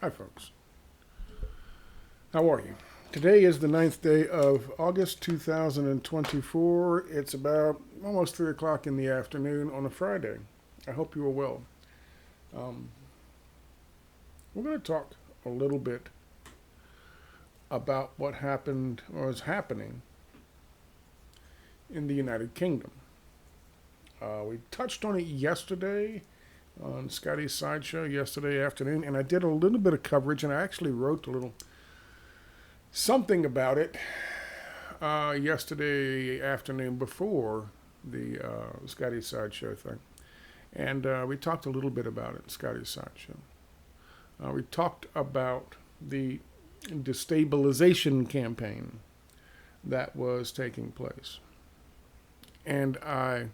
Hi, folks. How are you? Today is the ninth day of August 2024. It's about almost 3 o'clock in the afternoon on a Friday. I hope you are well. Um, we're going to talk a little bit about what happened or is happening in the United Kingdom. We touched on it yesterday on Scotty's Sideshow yesterday afternoon, and I did a little bit of coverage, and I actually wrote a little something about it yesterday afternoon before the Scotty's Sideshow thing. And we talked a little bit about it, Scotty's Sideshow. We talked about the destabilization campaign that was taking place. And I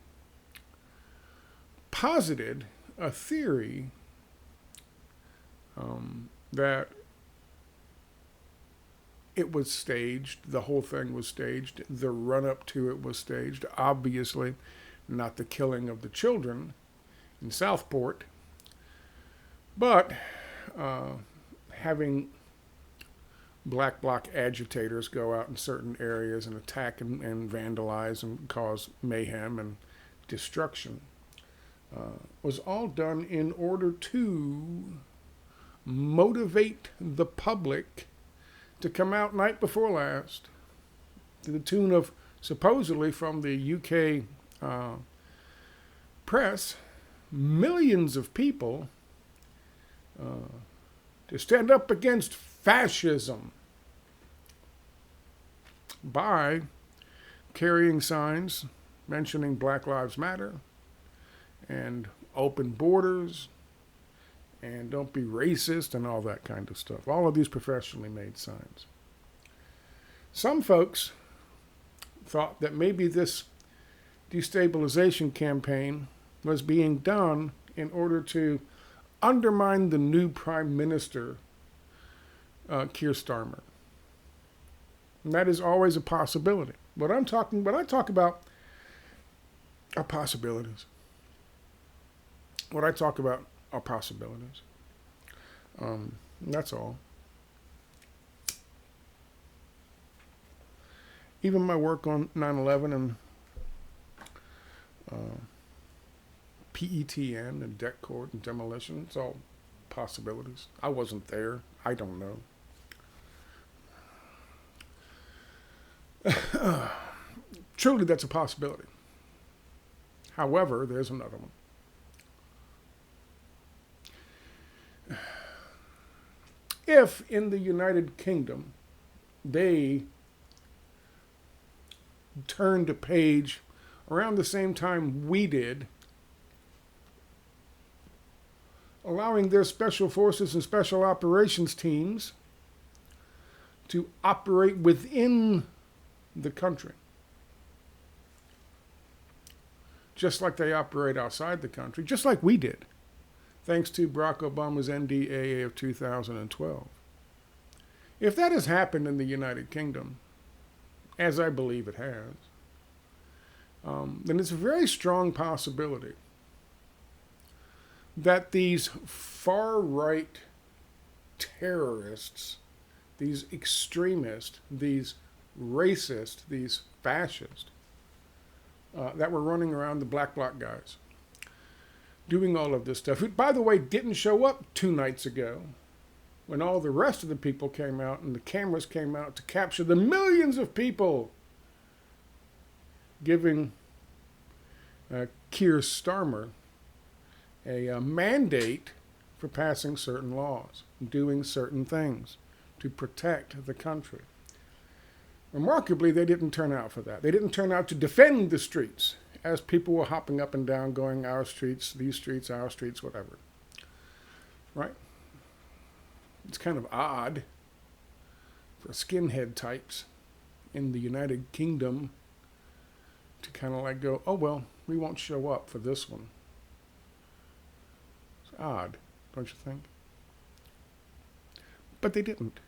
posited a theory that it was staged, the whole thing was staged, the run up to it was staged. Obviously, not the killing of the children in Southport, but having Black-bloc agitators go out in certain areas and attack and vandalize and cause mayhem and destruction was all done in order to motivate the public to come out night before last to the tune of, supposedly from the UK press, millions of people to stand up against fascism by carrying signs mentioning Black Lives Matter and open borders and don't be racist and all that kind of stuff. All of these professionally made signs. Some folks thought that maybe this destabilization campaign was being done in order to undermine the new Prime Minister, Keir Starmer. And that is always a possibility. When I talk about are possibilities. What I talk about are possibilities. That's all. Even my work on 9/11 and PETN and debt court and demolition, it's all possibilities. I wasn't there. I don't know. Truly, that's a possibility. However, there's another one. If in the United Kingdom they turned a page around the same time we did, allowing their special forces and special operations teams to operate within the country, just like they operate outside the country, just like we did, thanks to Barack Obama's NDAA of 2012. If that has happened in the United Kingdom, as I believe it has, then it's a very strong possibility that these far-right terrorists, these extremists, these racists, these fascists that were running around, the Black-bloc guys, doing all of this stuff, who, by the way, didn't show up 2 nights ago when all the rest of the people came out and the cameras came out to capture the millions of people giving Keir Starmer a mandate for passing certain laws, doing certain things to protect the country. Remarkably, they didn't turn out for that. They didn't turn out to defend the streets as people were hopping up and down going, our streets, these streets, our streets, whatever. Right? It's kind of odd for skinhead types in the United Kingdom to kind of like go, oh, well, we won't show up for this one. It's odd, don't you think? But they didn't.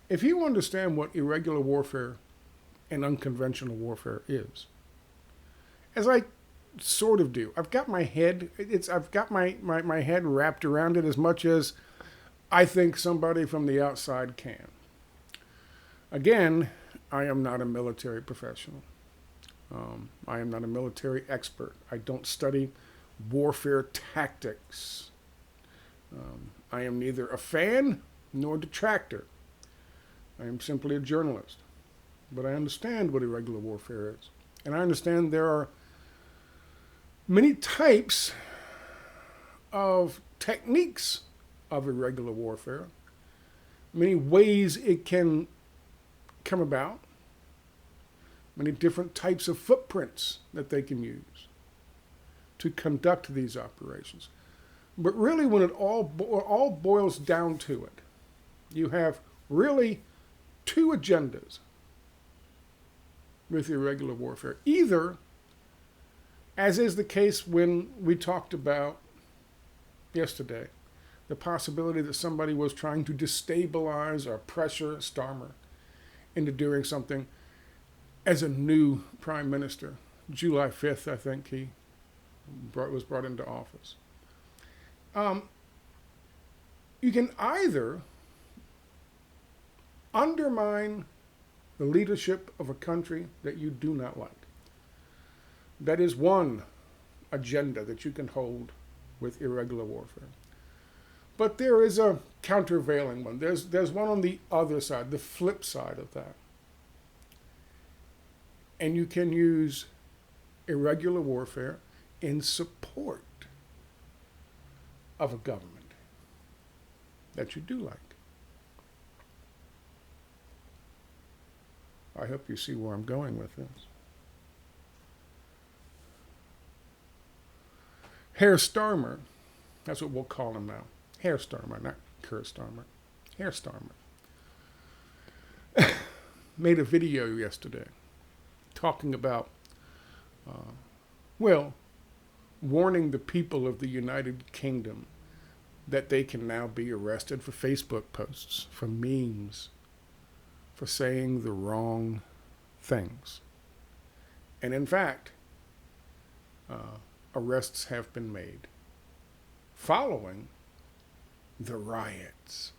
If you understand what irregular warfare and unconventional warfare is, as I sort of do. I've got my head, I've got my head wrapped around it as much as I think somebody from the outside can. Again, I am not a military professional. I am not a military expert. I don't study warfare tactics. I am neither a fan nor a detractor. I am simply a journalist. But I understand what irregular warfare is. And I understand there are many types of techniques of irregular warfare, many ways it can come about, many different types of footprints that they can use to conduct these operations. But really, when it all boils down to it, you have really two agendas with irregular warfare. Either, as is the case when we talked about yesterday, the possibility that somebody was trying to destabilize or pressure Starmer into doing something as a new prime minister. July 5th, I think he was brought into office. You can either undermine the leadership of a country that you do not like. That is one agenda that you can hold with irregular warfare. But there is a countervailing one. There's one on the other side, the flip side of that. And you can use irregular warfare in support of a government that you do like. I hope you see where I'm going with this. Herr Starmer, that's what we'll call him now. Herr Starmer, not Kurt Starmer. Herr Starmer made a video yesterday talking about, warning the people of the United Kingdom that they can now be arrested for Facebook posts, for memes, for saying the wrong things. And in fact, arrests have been made following the riots.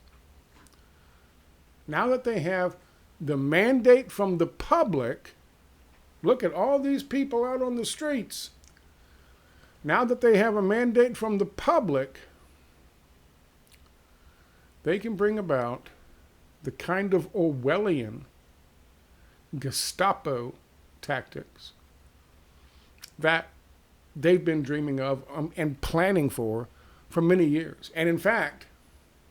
Now that they have the mandate from the public, look at all these people out on the streets. Now that they have a mandate from the public, they can bring about the kind of Orwellian Gestapo tactics that they've been dreaming of and planning for many years. And in fact,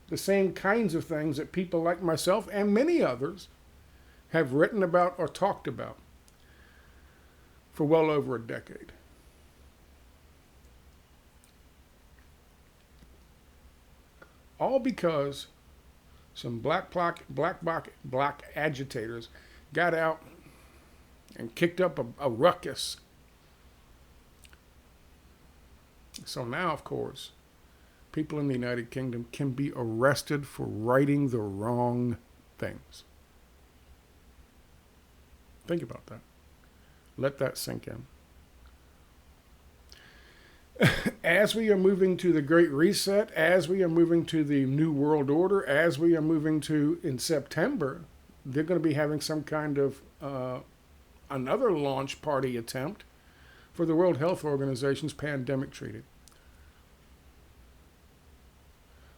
the same kinds of things that people like myself and many others have written about or talked about for well over a decade. All because some Black-bloc agitators got out and kicked up a ruckus. So now, of course, people in the United Kingdom can be arrested for writing the wrong things. Think about that. Let that sink in. As we are moving to the Great Reset, as we are moving to the New World Order, as we are moving to, in September, they're going to be having some kind of another launch party attempt for the World Health Organization's pandemic treaty,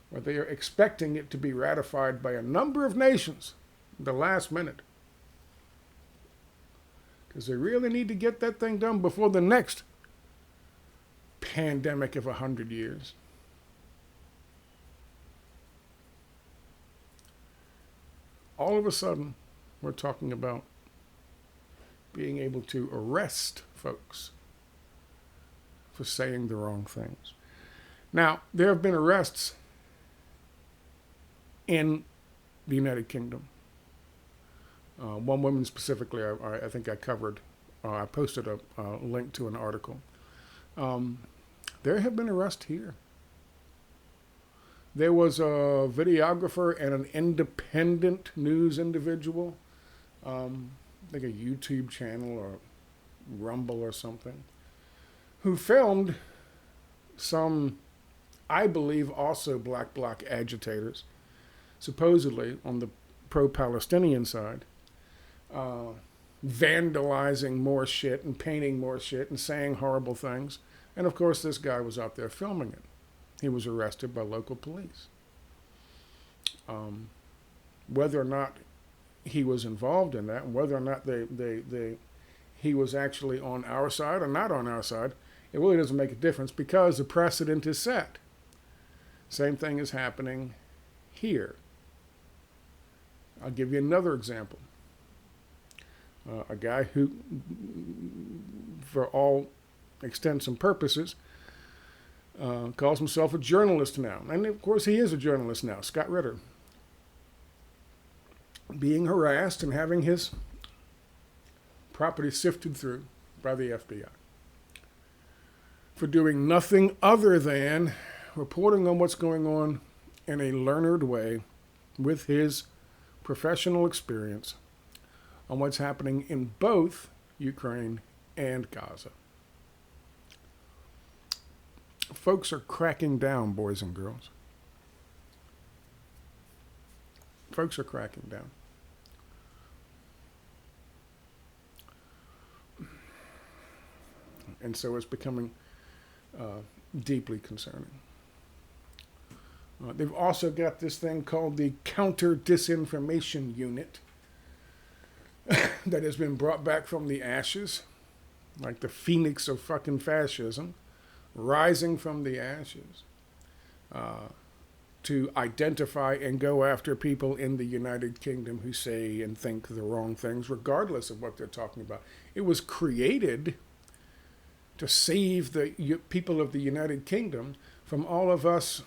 where they are expecting it to be ratified by a number of nations at the last minute, because they really need to get that thing done before the next pandemic of 100 years. All of a sudden, we're talking about being able to arrest folks for saying the wrong things. Now, there have been arrests in the United Kingdom. One woman specifically, I think I covered, I posted a link to an article. There have been arrests here. There was a videographer and an independent news individual, I think a YouTube channel or Rumble or something, who filmed some, I believe, also Black-bloc agitators, supposedly on the pro-Palestinian side, vandalizing more shit and painting more shit and saying horrible things. And of course, this guy was out there filming it. He was arrested by local police. Whether or not he was involved in that, and whether or not he was actually on our side or not on our side, it really doesn't make a difference because the precedent is set. Same thing is happening here. I'll give you another example. A guy who, for all extents and purposes, calls himself a journalist now. And of course, he is a journalist now, Scott Ritter. Being harassed and having his property sifted through by the FBI for doing nothing other than reporting on what's going on in a learned way with his professional experience on what's happening in both Ukraine and Gaza. Folks are cracking down, boys and girls. Folks are cracking down. And so it's becoming deeply concerning. They've also got this thing called the Counter Disinformation Unit that has been brought back from the ashes, like the phoenix of fucking fascism, rising from the ashes to identify and go after people in the United Kingdom who say and think the wrong things, regardless of what they're talking about. It was created to save the people of the United Kingdom from all of us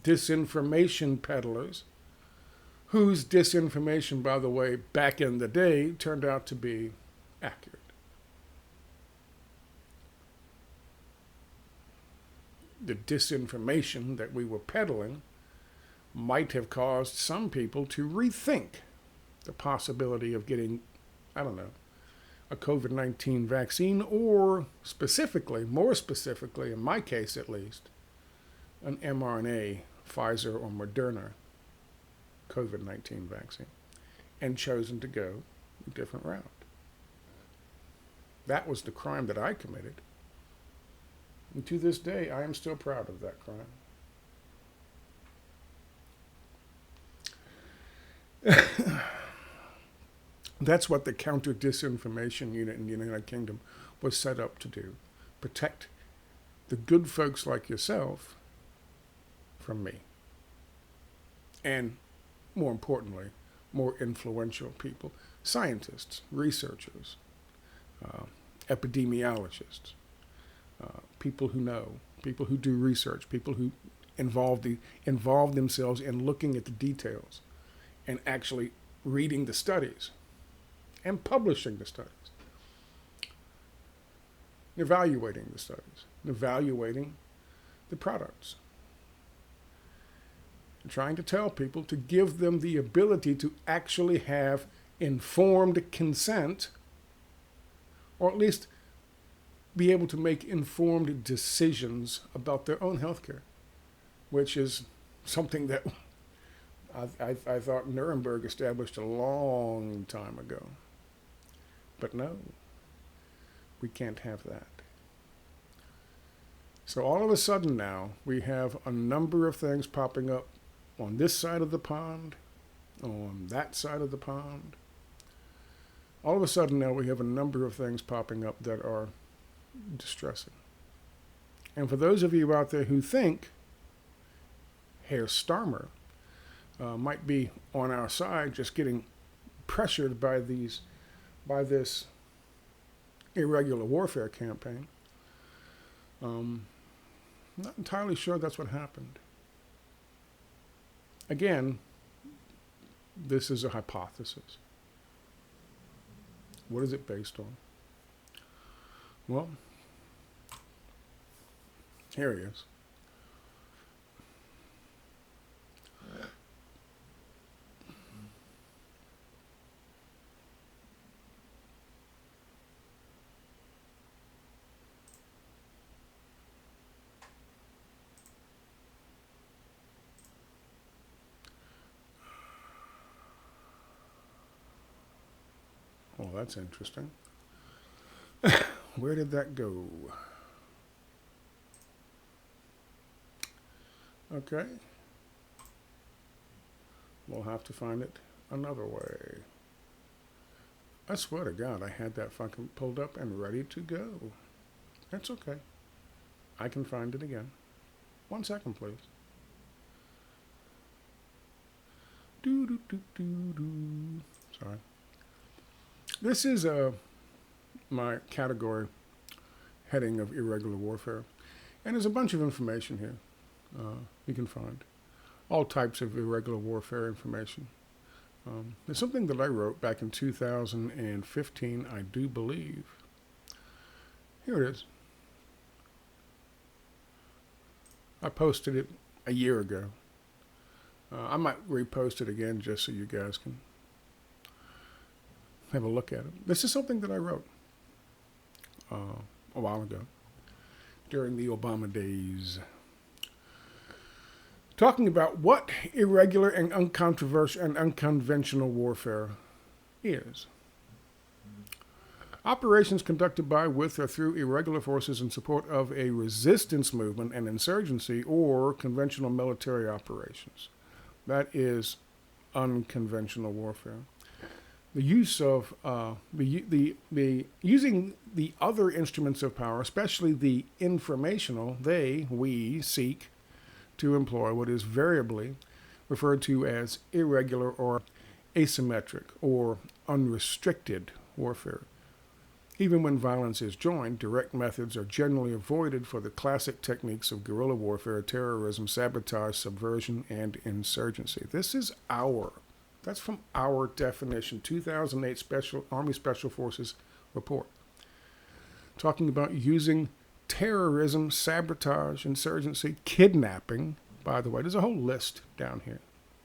disinformation peddlers, whose disinformation, by the way, back in the day, turned out to be accurate. The disinformation that we were peddling might have caused some people to rethink the possibility of getting, I don't know, a COVID-19 vaccine, or specifically, more specifically, in my case at least, an mRNA, Pfizer or Moderna COVID-19 vaccine, and chosen to go a different route. That was the crime that I committed. And to this day, I am still proud of that crime. That's what the Counter Disinformation Unit in the United Kingdom was set up to do. Protect the good folks like yourself from me. And more importantly, more influential people, scientists, researchers, epidemiologists, people who know, people who do research, people who involve themselves in looking at the details and actually reading the studies and publishing the studies, evaluating the studies, evaluating the products, and trying to tell people to give them the ability to actually have informed consent, or at least be able to make informed decisions about their own health care, which is something that I thought Nuremberg established a long time ago. But no, we can't have that. So all of a sudden now, we have a number of things popping up on this side of the pond, on that side of the pond. All of a sudden now, we have a number of things popping up that are distressing. And for those of you out there who think Herr Starmer might be on our side, just getting pressured by this irregular warfare campaign, I'm not entirely sure that's what happened. Again, this is a hypothesis. What is it based on? Well, here he is. that's interesting. Where did that go? Okay. We'll have to find it another way. I swear to God, I had that fucking pulled up and ready to go. That's okay. I can find it again. 1 second, please. Sorry. This is my category heading of irregular warfare. And there's a bunch of information here you can find. All types of irregular warfare information. There's something that I wrote back in 2015, I do believe. Here it is. I posted it a year ago. I might repost it again just so you guys can have a look at it. This is something that I wrote a while ago during the Obama days, talking about what irregular and uncontroversial and unconventional warfare is. Operations conducted by, with, or through irregular forces in support of a resistance movement and insurgency or conventional military operations. That is unconventional warfare. The use of using the other instruments of power, especially the informational, we seek to employ what is variably referred to as irregular or asymmetric or unrestricted warfare. Even when violence is joined, direct methods are generally avoided for the classic techniques of guerrilla warfare, terrorism, sabotage, subversion, and insurgency. That's from our definition, 2008 Army Special Forces report. Talking about using terrorism, sabotage, insurgency, kidnapping. By the way, there's a whole list down here.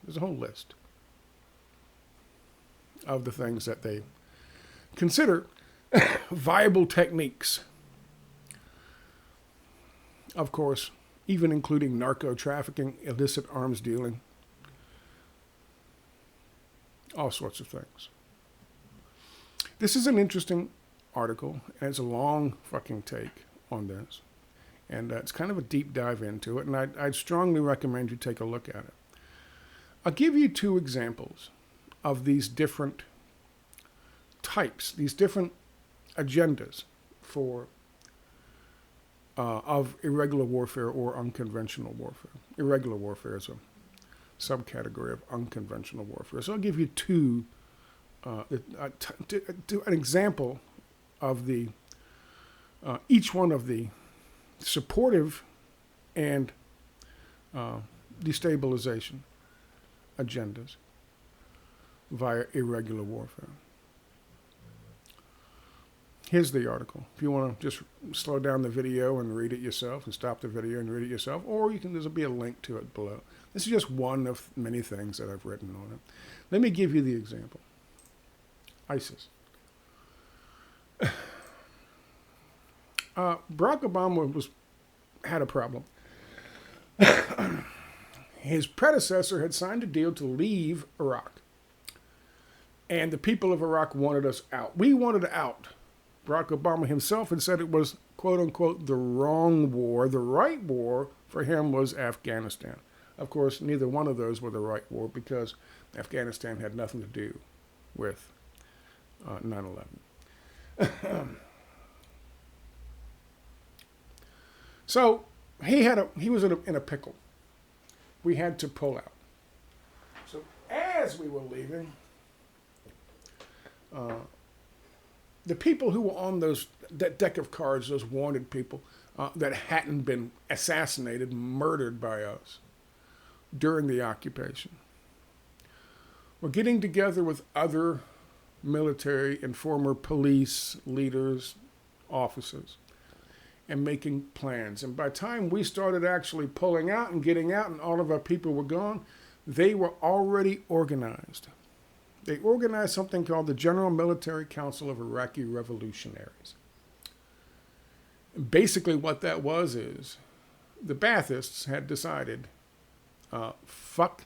There's a whole list of the things that they consider viable techniques. Of course, even including narco trafficking, illicit arms dealing, all sorts of things. This is an interesting article, and it's a long fucking take on this. And it's kind of a deep dive into it, and I'd strongly recommend you take a look at it. I'll give you 2 examples of these different types, these different agendas for of irregular warfare or unconventional warfare. Irregular warfare is a subcategory of unconventional warfare. So I'll give you an example of the each one of the supportive and destabilization agendas via irregular warfare. Here's the article. If you want to just slow down the video and read it yourself, and stop the video and read it yourself, or there'll be a link to it below. This is just one of many things that I've written on it. Let me give you the example. ISIS. Barack Obama had a problem. His predecessor had signed a deal to leave Iraq. And the people of Iraq wanted us out. We wanted out. Barack Obama himself had said it was, quote unquote, the wrong war. The right war for him was Afghanistan. Of course, neither one of those were the right war because Afghanistan had nothing to do with 9/11. So he was in a pickle. We had to pull out. So as we were leaving, the people who were on that deck of cards, those wanted people that hadn't been assassinated, murdered by us during the occupation, were getting together with other military and former police leaders, officers, and making plans. And by the time we started actually pulling out and getting out and all of our people were gone, they were already organized. They organized something called the General Military Council of Iraqi Revolutionaries. Basically what that was is the Baathists had decided, fuck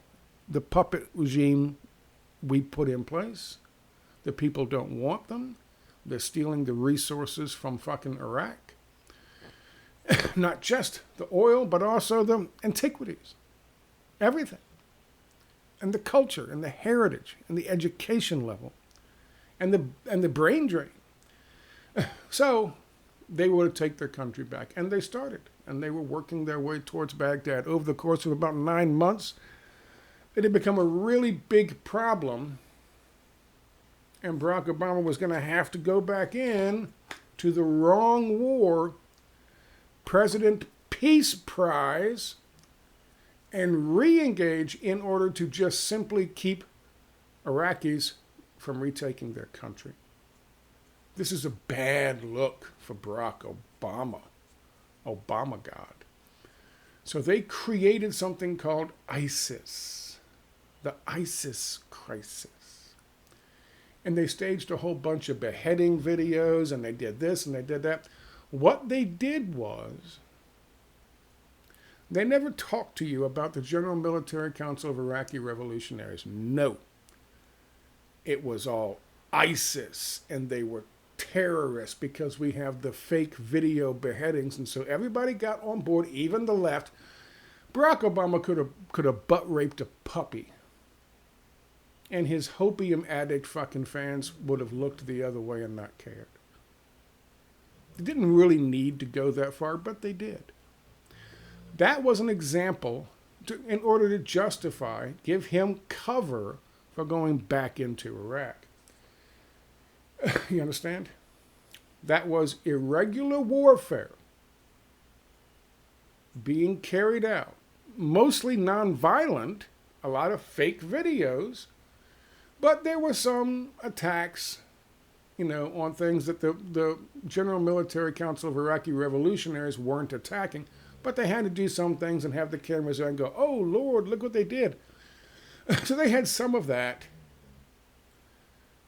the puppet regime we put in place. The people don't want them. They're stealing the resources from fucking Iraq. Not just the oil, but also the antiquities. Everything. And the culture, and the heritage, and the education level, and the brain drain. So they were to take their country back. And they started. And they were working their way towards Baghdad. Over the course of about 9 months, it had become a really big problem. And Barack Obama was going to have to go back in to the wrong war, President Peace Prize, and re-engage in order to just simply keep Iraqis from retaking their country. This is a bad look for Barack Obama. Obama God. So they created something called ISIS, the ISIS crisis. And they staged a whole bunch of beheading videos, and they did this and they did that. What they did was, they never talked to you about the General Military Council of Iraqi Revolutionaries. No. It was all ISIS, and they were terrorists because we have the fake video beheadings, and so everybody got on board, even the left. Barack Obama could have butt raped a puppy, and his opium addict fucking fans would have looked the other way and not cared. They didn't really need to go that far, but they did. That was an example in order to justify, give him cover for going back into Iraq. You understand? That was irregular warfare being carried out, mostly nonviolent, a lot of fake videos, but there were some attacks, on things that the General Military Council of Iraqi Revolutionaries weren't attacking, but they had to do some things and have the cameras there and go, oh, Lord, look what they did. So they had some of that.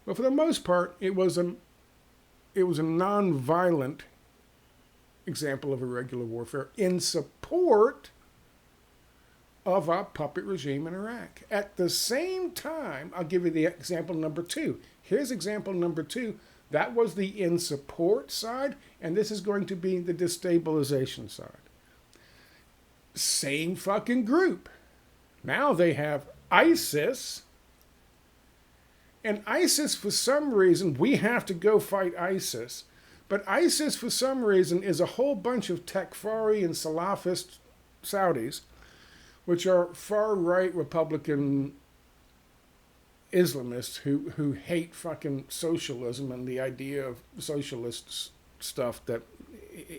But for the most part, it was a non-violent example of irregular warfare in support of our puppet regime in Iraq. At the same time, I'll give you the example number 2. Here's example number 2. That was the in support side, and this is going to be the destabilization side. Same fucking group. Now they have ISIS. And ISIS, for some reason, we have to go fight ISIS. But ISIS, for some reason, is a whole bunch of Takfari and Salafist Saudis, which are far-right Republican Islamists who hate fucking socialism and the idea of socialist stuff that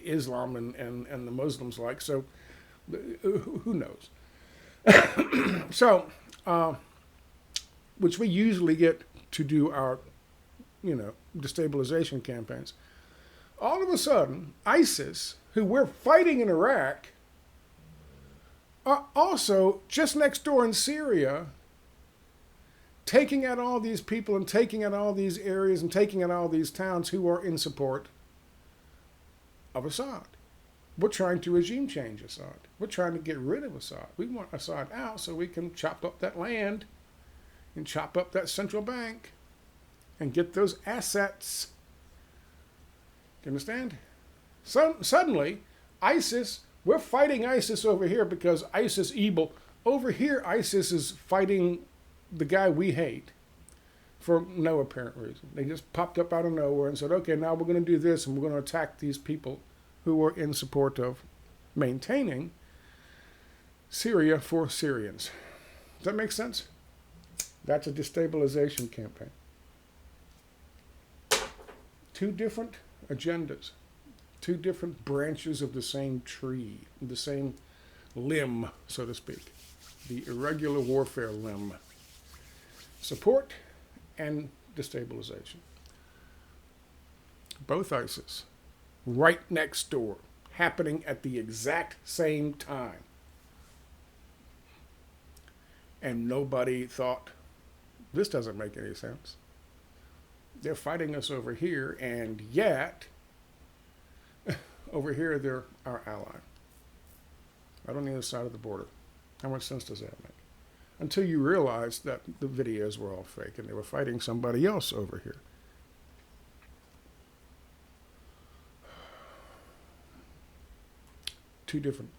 Islam and the Muslims like. So, who knows? So, which we usually get to do our, destabilization campaigns. All of a sudden, ISIS, who we're fighting in Iraq, are also just next door in Syria, taking out all these people and taking out all these areas and taking out all these towns who are in support of Assad. We're trying to regime change Assad. We're trying to get rid of Assad. We want Assad out so we can chop up that land and chop up that central bank and get those assets. You understand? So suddenly, ISIS, we're fighting ISIS over here because ISIS evil. Over here, ISIS is fighting the guy we hate for no apparent reason. They just popped up out of nowhere and said, okay, now we're going to do this and we're going to attack these people who are in support of maintaining Syria for Syrians. Does that make sense? That's a destabilization campaign. 2 different agendas, 2 different branches of the same tree, the same limb, so to speak. The irregular warfare limb. Support and destabilization. Both ISIS, right next door, happening at the exact same time. And nobody thought, this doesn't make any sense. They're fighting us over here, and yet, over here, they're our ally. Right on the other side of the border. How much sense does that make? until you realized that the videos were all fake and they were fighting somebody else over here. Two different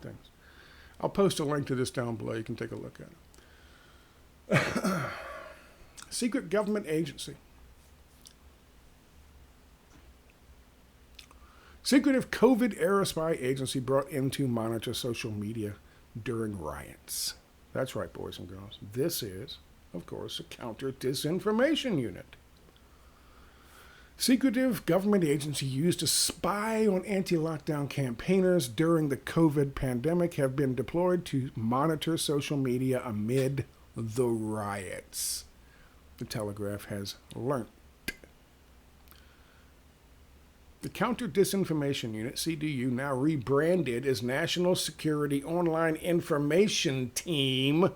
things. I'll post a link to this down below. You can take a look at it. Secret government agency. Secretive COVID-era spy agency brought in to monitor social media during riots. That's right, boys and girls. This is, of course, a counter-disinformation unit. Secretive government agency used to spy on anti-lockdown campaigners during the COVID pandemic have been deployed to monitor social media amid the riots, the Telegraph has learnt. The Counter-Disinformation Unit, CDU, now rebranded as National Security Online Information Team,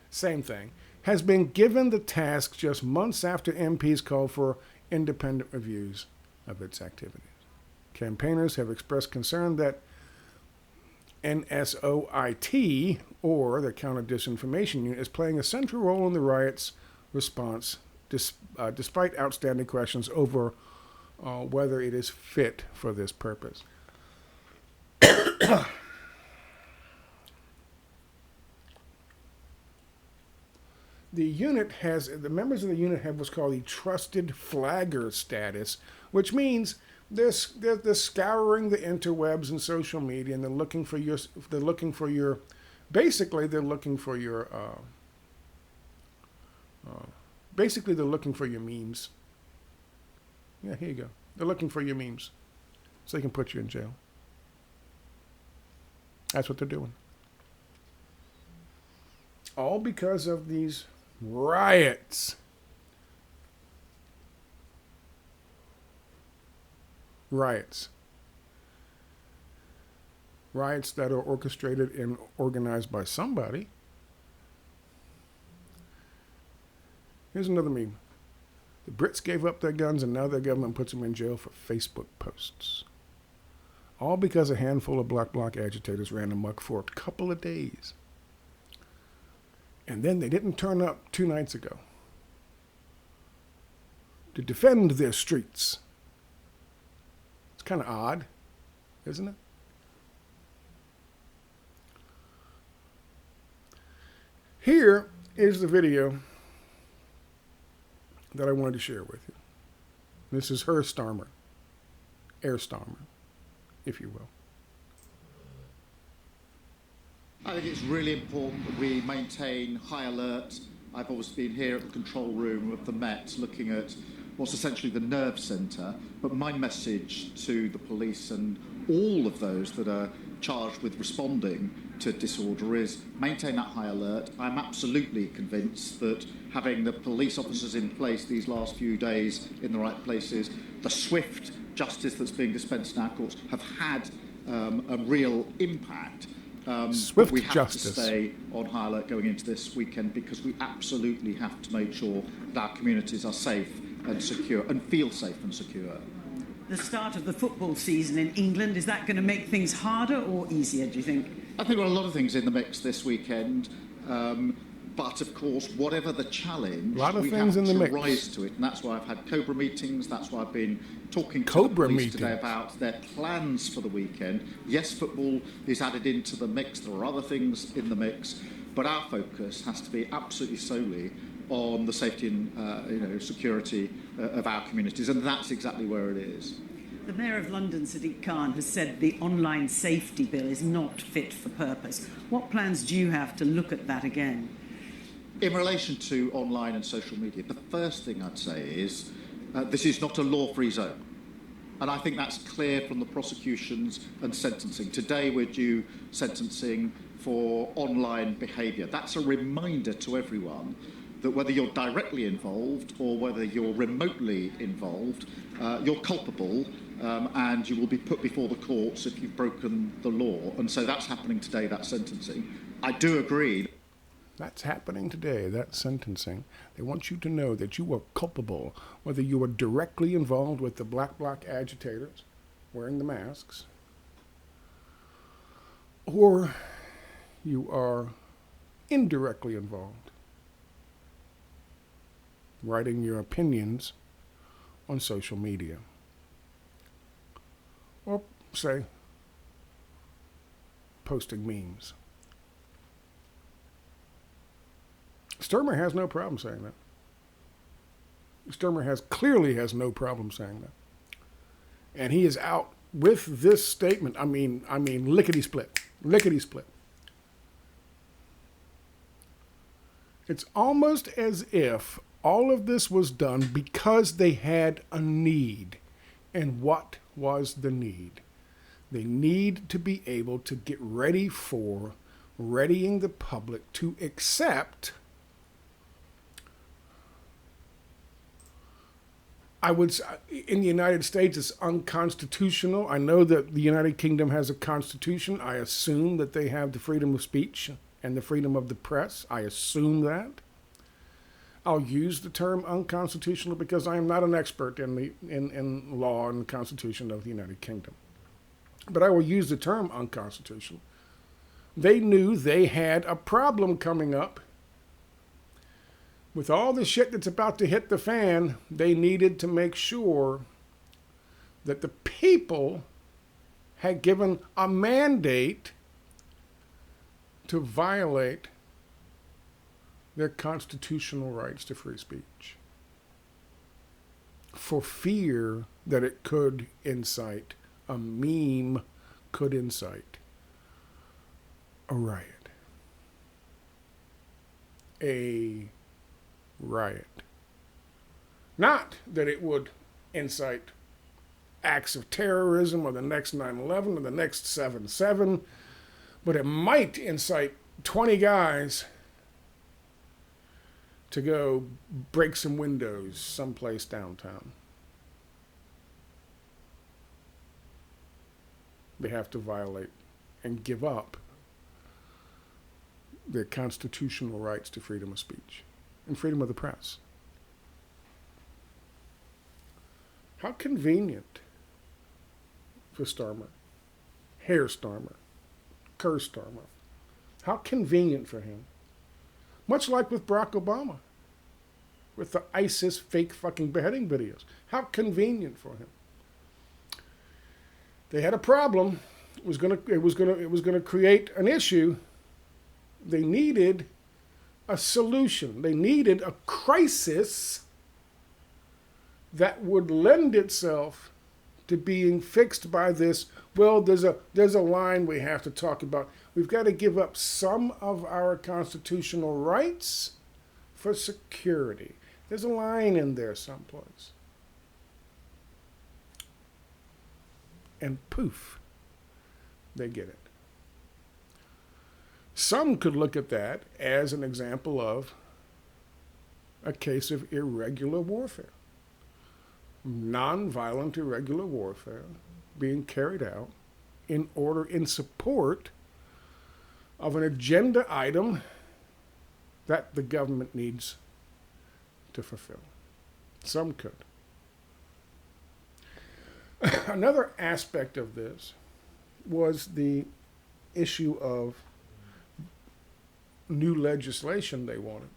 same thing, has been given the task just months after MPs called for independent reviews of its activities. Campaigners have expressed concern that NSOIT, or the Counter-Disinformation Unit, is playing a central role in the riots' response, despite outstanding questions over whether it is fit for this purpose. The members of the unit have what's called a trusted flagger status, which means they're scouring the interwebs and social media, and they're looking for your memes. Yeah, here you go. They're looking for your memes so they can put you in jail. That's what they're doing. All because of these riots. Riots that are orchestrated and organized by somebody. Here's another meme. The Brits gave up their guns and now their government puts them in jail for Facebook posts. All because a handful of Black-bloc agitators ran amok for a couple of days. And then they didn't turn up 2 nights ago to defend their streets. It's kind of odd, isn't it? Here is the video that I wanted to share with you. This is Starmer, if you will. I think it's really important that we maintain high alert. I've always been here at the control room of the Met looking at what's essentially the nerve centre, but my message to the police and all of those that are charged with responding to disorder is maintain that high alert. I'm absolutely convinced that having the police officers in place these last few days in the right places, the swift justice that's being dispensed in our courts have had a real impact. Swift we have justice. to stay on high alert going into this weekend because we absolutely have to make sure that our communities are safe and secure and feel safe and secure. The start of the football season in England, is that going to make things harder or easier, do you think? I think there are a lot of things in the mix this weekend. But of course, whatever the challenge, we have to rise to it. And that's why I've had Cobra meetings. That's why I've been talking to the police today about their plans for the weekend. Yes, football is added into the mix. There are other things in the mix. But our focus has to be absolutely solely on the safety and security of our communities. And that's exactly where it is. The Mayor of London, Sadiq Khan, has said the online safety bill is not fit for purpose. What plans do you have to look at that again? In relation to online and social media, the first thing I'd say is this is not a law-free zone. And I think that's clear from the prosecutions and sentencing. Today we're due sentencing for online behaviour. That's a reminder to everyone that whether you're directly involved or whether you're remotely involved, you're culpable and you will be put before the courts if you've broken the law. And so that's happening today, that sentencing. I do agree. That's happening today, that sentencing. They want you to know that you are culpable, whether you are directly involved with the Black-bloc agitators wearing the masks, or you are indirectly involved, writing your opinions on social media. Or, say, posting memes. Starmer has no problem saying that. Starmer clearly has no problem saying that. And he is out with this statement. I mean, lickety-split. Lickety-split. It's almost as if all of this was done because they had a need. And what was the need? They need to be able to get ready for readying the public to accept, I would say, in the United States, it's unconstitutional. I know that the United Kingdom has a constitution. I assume that they have the freedom of speech and the freedom of the press. I assume that. I'll use the term unconstitutional because I am not an expert in law and the Constitution of the United Kingdom. But I will use the term unconstitutional. They knew they had a problem coming up. With all the shit that's about to hit the fan, they needed to make sure that the people had given a mandate to violate their constitutional rights to free speech, for fear that it could incite, a meme could incite a riot. A riot. Not that it would incite acts of terrorism or the next 9/11 or the next 7/7, but it might incite 20 guys to go break some windows someplace downtown. They have to violate and give up their constitutional rights to freedom of speech and freedom of the press. How convenient for Starmer, Herr Starmer, Kerr Starmer. How convenient for him. Much like with Barack Obama, with the ISIS fake fucking beheading videos. How convenient for him. They had a problem. It was gonna create an issue. They needed a solution. They needed a crisis that would lend itself to being fixed by this. Well, there's a line we have to talk about. We've got to give up some of our constitutional rights for security. There's a line in there someplace. And poof, they get it. Some could look at that as an example of a case of irregular warfare. Non-violent irregular warfare being carried out in support of an agenda item that the government needs to fulfill. Some could. Another aspect of this was the issue of new legislation they wanted,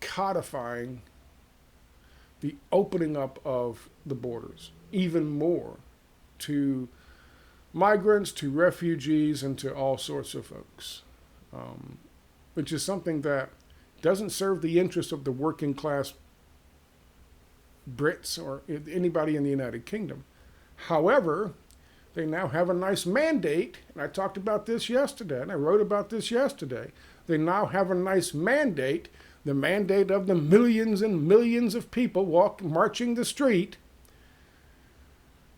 codifying the opening up of the borders even more to migrants, to refugees, and to all sorts of folks, which is something that doesn't serve the interests of the working class Brits or anybody in the United Kingdom. However, they now have a nice mandate, and I talked about this yesterday, and I wrote about this yesterday. They now have a nice mandate, the mandate of the millions and millions of people marching the street,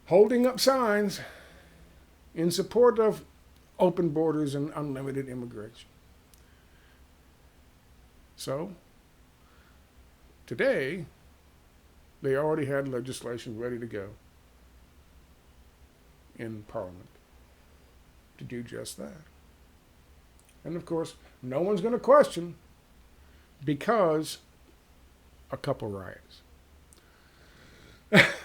holding up signs in support of open borders and unlimited immigration. So, today, they already had legislation ready to go in Parliament to do just that. And of course, no one's going to question because a couple riots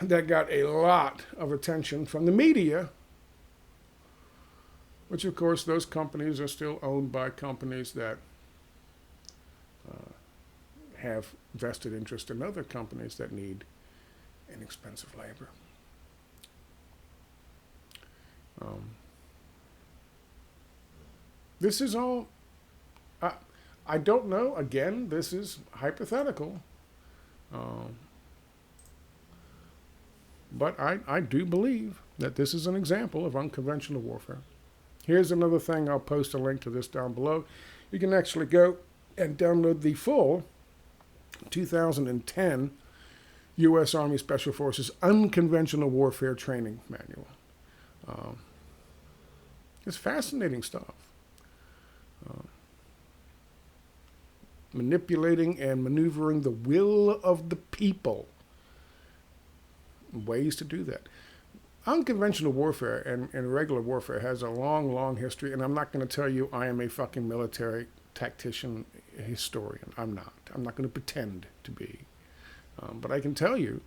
that got a lot of attention from the media, which of course those companies are still owned by companies that have vested interest in other companies that need inexpensive labor. This is all, I don't know, again, this is hypothetical, but I do believe that this is an example of unconventional warfare. Here's another thing, I'll post a link to this down below. You can actually go and download the full 2010 U.S. Army Special Forces Unconventional Warfare Training Manual. It's fascinating stuff. Manipulating and maneuvering the will of the people. Ways to do that. Unconventional warfare and irregular warfare has a long, long history, and I'm not going to tell you I am a fucking military tactician historian. I'm not. I'm not going to pretend to be. But I can tell you,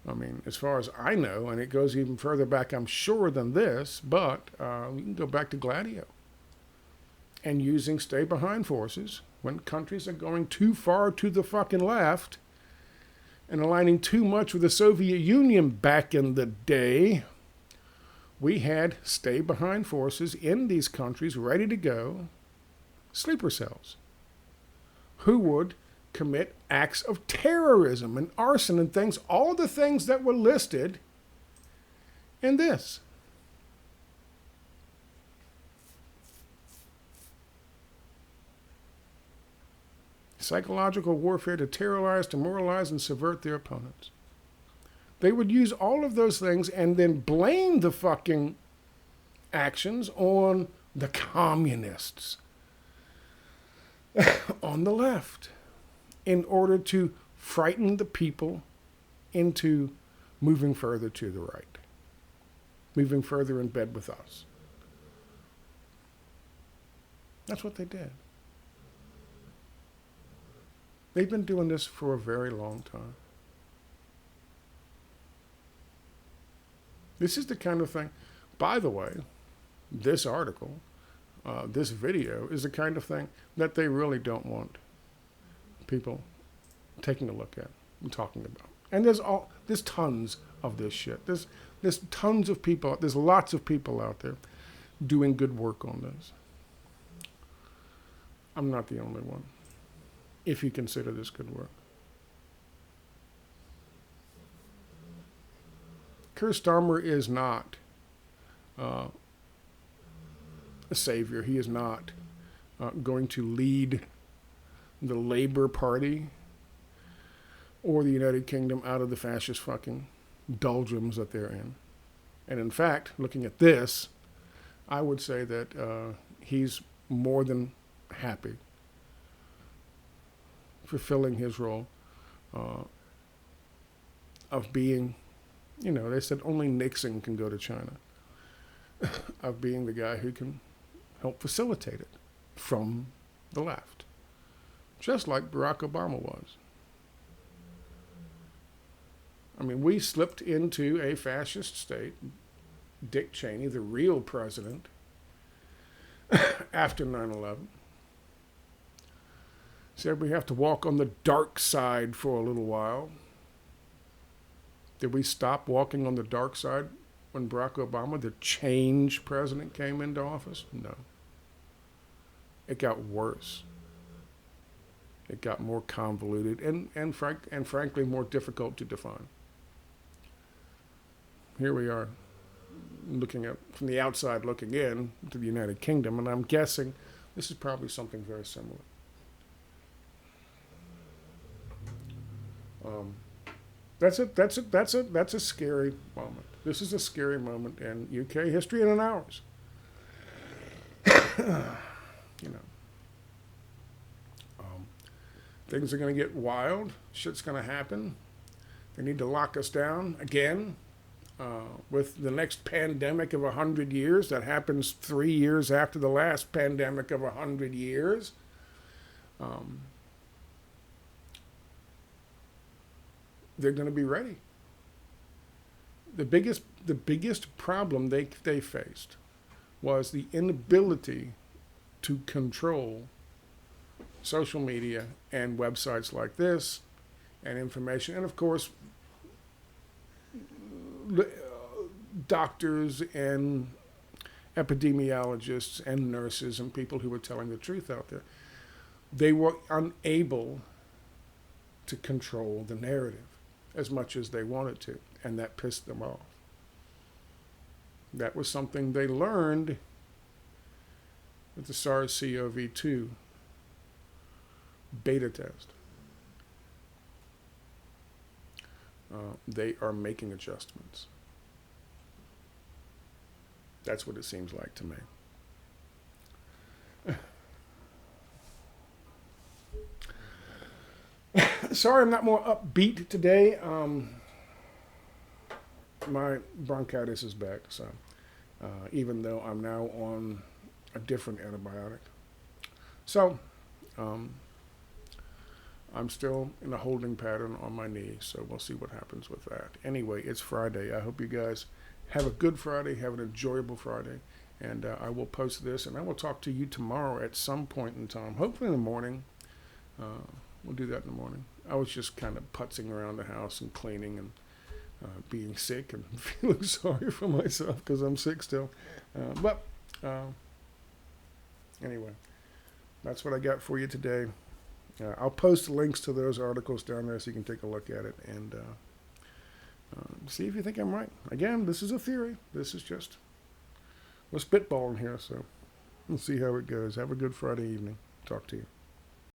I mean, as far as I know, and it goes even further back, I'm sure, than this, but we can go back to Gladio. And using stay-behind forces when countries are going too far to the fucking left and aligning too much with the Soviet Union back in the day, we had stay-behind forces in these countries ready to go, sleeper cells, who would commit acts of terrorism and arson and things, all the things that were listed in this. Psychological warfare to terrorize, demoralize, and subvert their opponents. They would use all of those things and then blame the fucking actions on the communists on the left in order to frighten the people into moving further to the right, moving further in bed with us. That's what they did. They've been doing this for a very long time. This is the kind of thing, by the way, this article, this video is the kind of thing that they really don't want people taking a look at and talking about. And there's tons of this shit. There's tons of people, there's lots of people out there doing good work on this. I'm not the only one, if you consider this good work. Keir Starmer is not a savior. He is not going to lead the Labour Party or the United Kingdom out of the fascist fucking doldrums that they're in. And in fact, looking at this, I would say that he's more than happy fulfilling his role of being, you know, they said only Nixon can go to China, of being the guy who can help facilitate it from the left, just like Barack Obama was. I mean, we slipped into a fascist state. Dick Cheney, the real president, after 9/11, said we have to walk on the dark side for a little while. Did we stop walking on the dark side when Barack Obama, the change president, came into office? No. It got worse. It got more convoluted and frankly more difficult to define. Here we are looking at, from the outside looking in to the United Kingdom, and I'm guessing this is probably something very similar. That's a scary moment. This is a scary moment in UK history and in ours. You know, things are going to get wild. Shit's going to happen. They need to lock us down again with the next pandemic of 100 years. That happens 3 years after the last pandemic of 100 years. They're going to be ready. The biggest problem they faced was the inability to control social media and websites like this and information. And of course, doctors and epidemiologists and nurses and people who were telling the truth out there, they were unable to control the narrative as much as they wanted to, and that pissed them off. That was something they learned with the SARS-CoV-2 beta test. They are making adjustments. That's what it seems like to me. Sorry I'm not more upbeat today. My bronchitis is back, so even though I'm now on a different antibiotic. So I'm still in a holding pattern on my knee, so we'll see what happens with that. Anyway, it's Friday. I hope you guys have a good Friday, have an enjoyable Friday, and I will post this, and I will talk to you tomorrow at some point in time, hopefully in the morning. We'll do that in the morning. I was just kind of putzing around the house and cleaning and being sick and feeling sorry for myself because I'm sick still. But anyway, that's what I got for you today. I'll post links to those articles down there so you can take a look at it and see if you think I'm right. Again, this is a theory. This is just we're spitballing here, so we'll see how it goes. Have a good Friday evening. Talk to you.